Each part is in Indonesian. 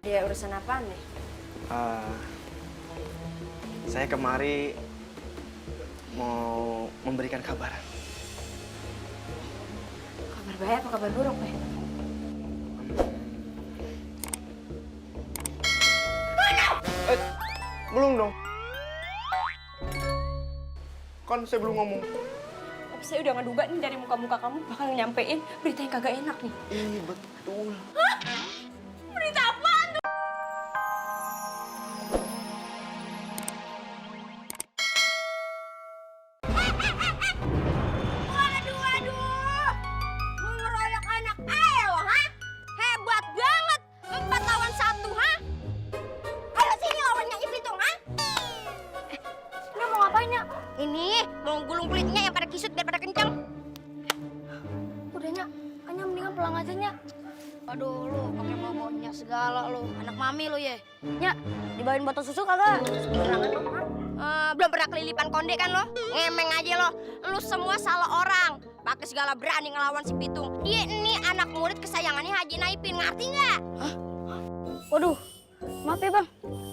Dia urusan apaan nih? Eh, saya kemari mau memberikan kabar. Kabar baik apa kabar buruk, Pe? Belum dong. Kan saya belum ngomong. Tapi saya udah ngeduga nih dari muka-muka kamu bakal nyampein berita yang kagak enak nih. Iya betul. Berita apaan tuh? Waduh. Mau ngeroyok anak ayo, ha? Hebat banget. 4 lawan 1, ha? Ayo sini lawannya Ipitung, ha? Ini mau ngapain ya? Ini mau gulung kulitnya yang pada kisut biar pada kencang. Udah Nyak, hanya mendingan pulang aja Nyak. Aduh lu pakai bawa segala lu, anak mami lu ya. Nyak, dibawain botol susu kagak? Belum pernah kelilipan konde kan lo? Ngemeng aja lo. Lu semua salah orang. Pakai segala berani ngelawan si Pitung. Dia ini anak murid kesayangannya Haji Naipin, ngerti nggak? Waduh, maaf ya Bang.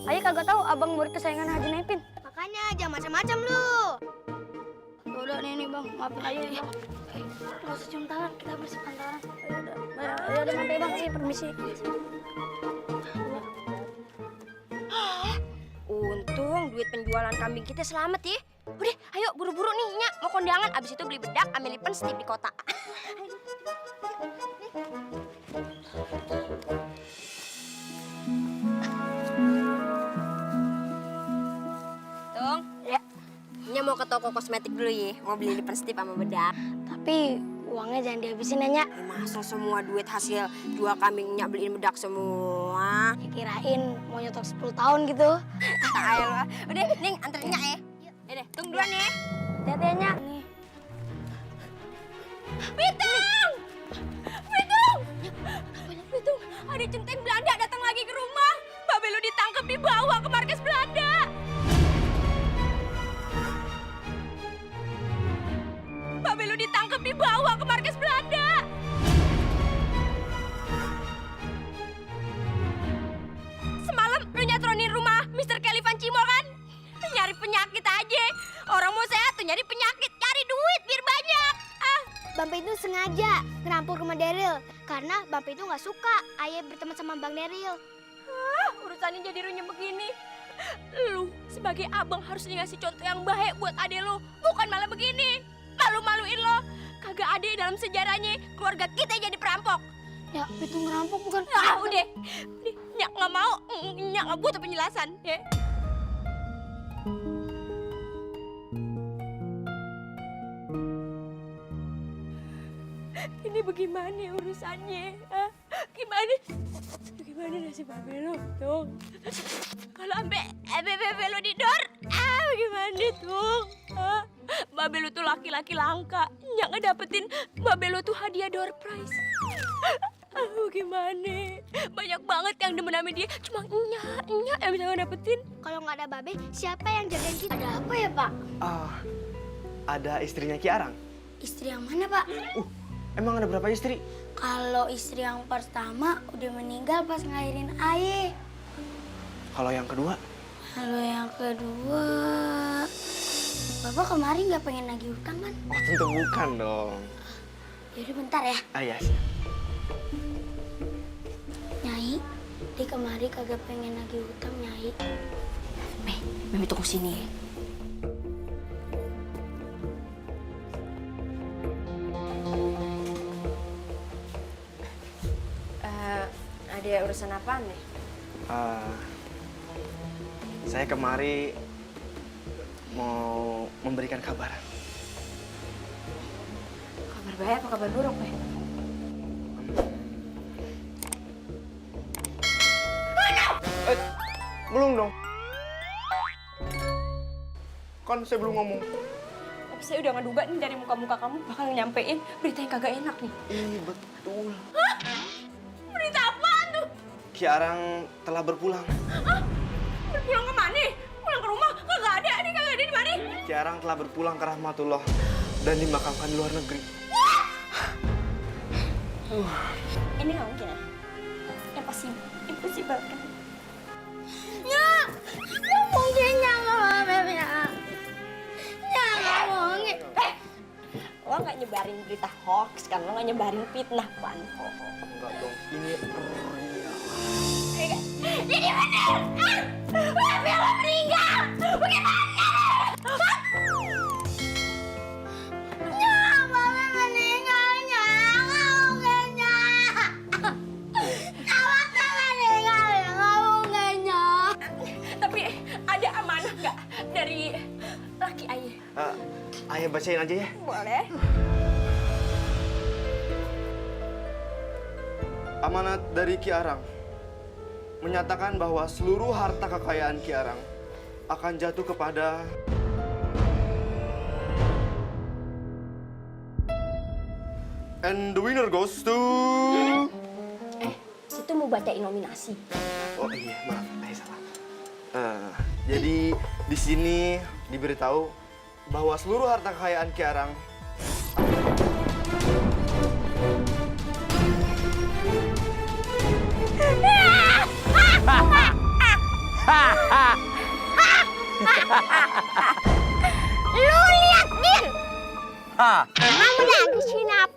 Ayah kagak tahu abang murid kesayangan Haji Naipin. Makanya jangan macam-macam lu. Udah nih Bang, maafin ayah ya. Nggak usah cium tangan, kita bersihkan tangan. Ayo udah sampai Bang, permisi. Untung duit penjualan kambing kita selamat ya. Udah, ayo buru-buru nih, Nyak. Mau kondangan, abis itu beli bedak, ambil lipen setip di kota. Tung, Ya, Nyak mau ke toko kosmetik dulu ya. Mau beli lipen setip sama bedak. tapi uangnya jangan dihabisin ya Nyak. Masa semua duit hasil jual kambing Nyak beliin bedak semua? Ya, kirain mau nyetok 10 tahun gitu. Ayo, udah, Ning, anterin Nyak ya. Udah, Tung duluan ya. Hati-hati ya Nyak. Nih. Pitung! Pitung! Pitung, ada centeng Belanda datang lagi ke rumah. Mbak Belu ditangkap dibawa ke markas Belanda. Mbak Belu ditangkap dibawa ke markas Belanda. Semalam lu nyatronin rumah Mr. Kelly Van Cimol kan? Nyari penyakit aja. Orang mau sehat tuh nyari penyakit, cari duit biar banyak. Bampe itu sengaja ngerampok rumah Daryl karena Bampe itu nggak suka ayah berteman sama Bang Daryl. Urusannya jadi runyem begini. Lu sebagai abang harus ngasih contoh yang baik buat adek lu, bukan malah begini. Malu-maluin lo. Kagak ada dalam sejarahnya keluarga kita jadi perampok. Ya, itu ngerampok bukan? Udah. Nyak nggak mau, Nyak nggak butuh penjelasan. Ya. Ini bagaimana urusannya? Gimana nasib Babe lo, Tung? Kalau Babe lo didor, bagaimana, Tung? Babe lo tuh laki-laki langka. Nyak ngedapetin Babe lo tuh hadiah door prize. Gimana? Banyak banget yang demen sama dia. Cuma Nyak yang bisa ngedapetin. Kalau nggak ada Babe, siapa yang jagain kita? Ada apa ya Pak? Ada istrinya Ki Arang. Istri yang mana Pak? Emang ada berapa istri? Kalau istri yang pertama udah meninggal pas ngelahirin ayah. Kalau yang kedua? Kalau yang kedua, Bapak kemarin nggak pengen nagih utang kan? Oh tentu bukan dong. Yaudah bentar ya. Iya. Nyai, di kemari kagak pengen nagih utang Nyai. Mami tunggu sini. Ada urusan apaan nih? Saya kemari mau memberikan kabar. Kabar baik apa kabar buruk, Pe? Belum dong. Kan saya belum ngomong. Tapi saya udah ngeduga nih dari muka-muka kamu bakal nyampein berita yang kagak enak nih. Iya betul. Berita apaan tuh? Ki Arang telah berpulang. Berpulang kemana? Pulang ke rumah? Kagak ada, dia kagak ada di mana? Ki Arang telah berpulang ke Rahmatullah dan dimakamkan di luar negeri. Ini nggak mungkin ya? Yang pasti sih Bang? Ya, nggak mungkin nggak Beb ya. Ya nggak mungkin. Lo nggak nyebarin berita hoax kan? Lo nggak nyebarin fitnah kan? Enggak dong, ini Jadi bener! Bella meninggal! Bagaimana? Ya, Mami meninggalnya. Nggak mungkinnya. Awak meninggal ya, nggak mungkinnya. Tapi ada amanah nggak dari laki ayah? ayah bacain aja ya. Boleh. Amanat dari Ki Arang menyatakan bahwa seluruh harta kekayaan Ki Arang akan jatuh kepada and the winner goes to Situ mau bacain nominasi. oh iya maaf ayah salah. Jadi di sini diberitahu bahwa seluruh harta kekayaan Ki Arang Lu lihat, Din! À, Kamu lagi sinap.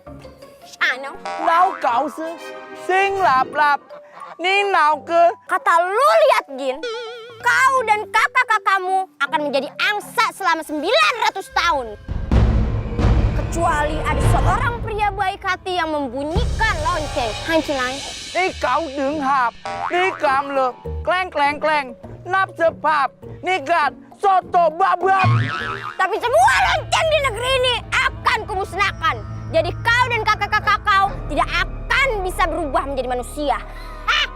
Ano? nào cậu sư, xin lạp lạp, ni nào cơ. Kata lu lihat, Gin, kau dan kakak-kakakmu akan menjadi angsa selama 900 tahun. Kecuali ada seorang pria baik hati yang membunyikan lonceng hancilai. Ni cậu đừng hạp, ni cảm lược, kleng, nắp sập hạp, ni gạt, soto babab. Tapi semua lonceng di negeri ini akan kumusnahkan. Jadi kau dan kakak-kakak kau tidak akan bisa berubah menjadi manusia. Hah?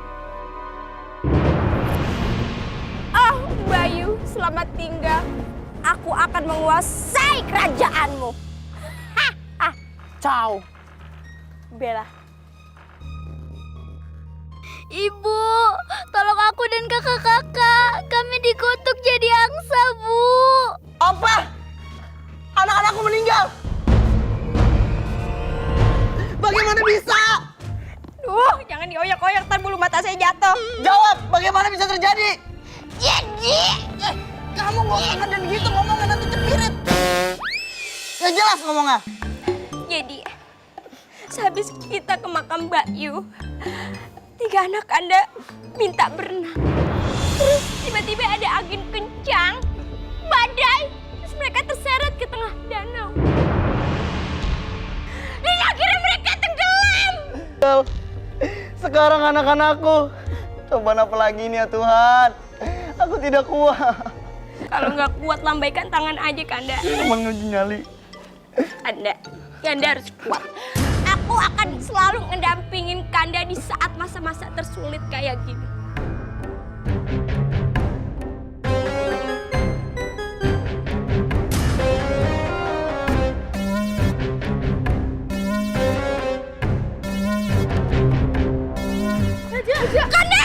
Oh, Bayu, selamat tinggal. Aku akan menguasai kerajaanmu. Chào. Bella. Ibu, tolong aku dan kakak-kakak. Kami dikutuk jadi angsa, Bu. Apa? Anak-anakku meninggal. Bagaimana bisa? Jangan dioyak-oyak, ntar bulu mata saya jatuh. Jawab, bagaimana bisa terjadi? Jadi, Kamu ngomongnya dan gitu ngomongnya nanti cepirit. Gak jelas ngomongnya. jadi sehabis kita ke makam Bayu, 3 anak Anda minta berenang. Terus tiba-tiba ada angin kencang, badai, terus mereka terseret ke tengah danau. Dan akhirnya mereka tenggelam. Sekarang anak-anakku, cobaan apa lagi ini ya Tuhan? Aku tidak kuat. Kalau nggak kuat, lambaikan tangan aja, Kanda. Cuman nguji nyali. Anda harus kuat. Aku akan selalu ngedampingin Kanda di saat masa-masa tersulit kayak gini. Kanda!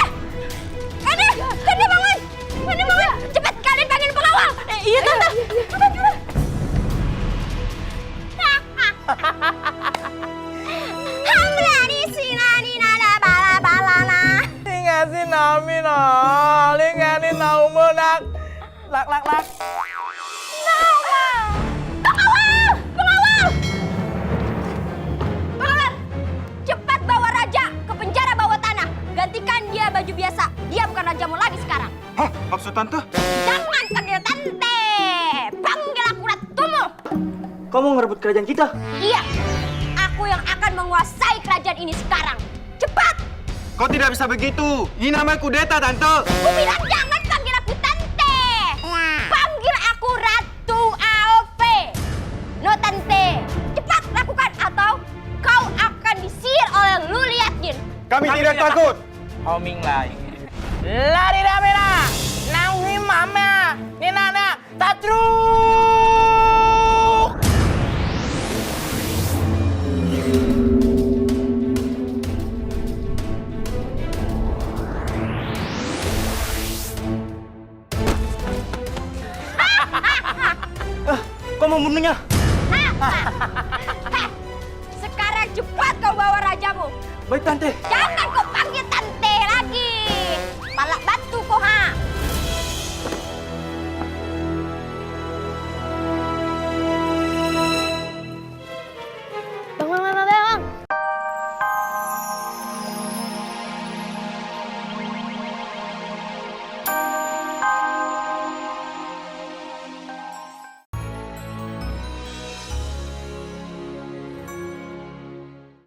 Kanda! Kanda bangun! Kanda bangun! Cepat kalian panggil pengawal! Iya, Tante. Cepat, cepat. Hamla di sini nada bala-balana. Lingasi nami no, lingani nau menak. Lak. Pengawal! Pengawal! Pengawal! Cepat bawa raja ke penjara bawah tanah. Gantikan dia baju biasa. Dia bukan rajamu lagi sekarang. Hah, maksud tante? Jangan panggil tante. Panggil aku ratumu. Kau mau ngerebut kerajaan kita? Iya. Aku yang akan menguasai kerajaan ini sekarang. Cepat! Kau tidak bisa begitu. Ini namanya kudeta, tante. Aku bilang jangan panggil aku tante. Panggil aku Ratu AOV. No tante. Cepat lakukan atau kau akan disihir oleh Luliatin. Kami tidak takut. Hao Ming Lai. Lari damena, nang ni mama, ni nana, tatru. Kau mau membunuhnya? Sekarang cepat kau bawa rajamu. Baik tante. Jangan kau panggil tante lagi. galak batu kok ha.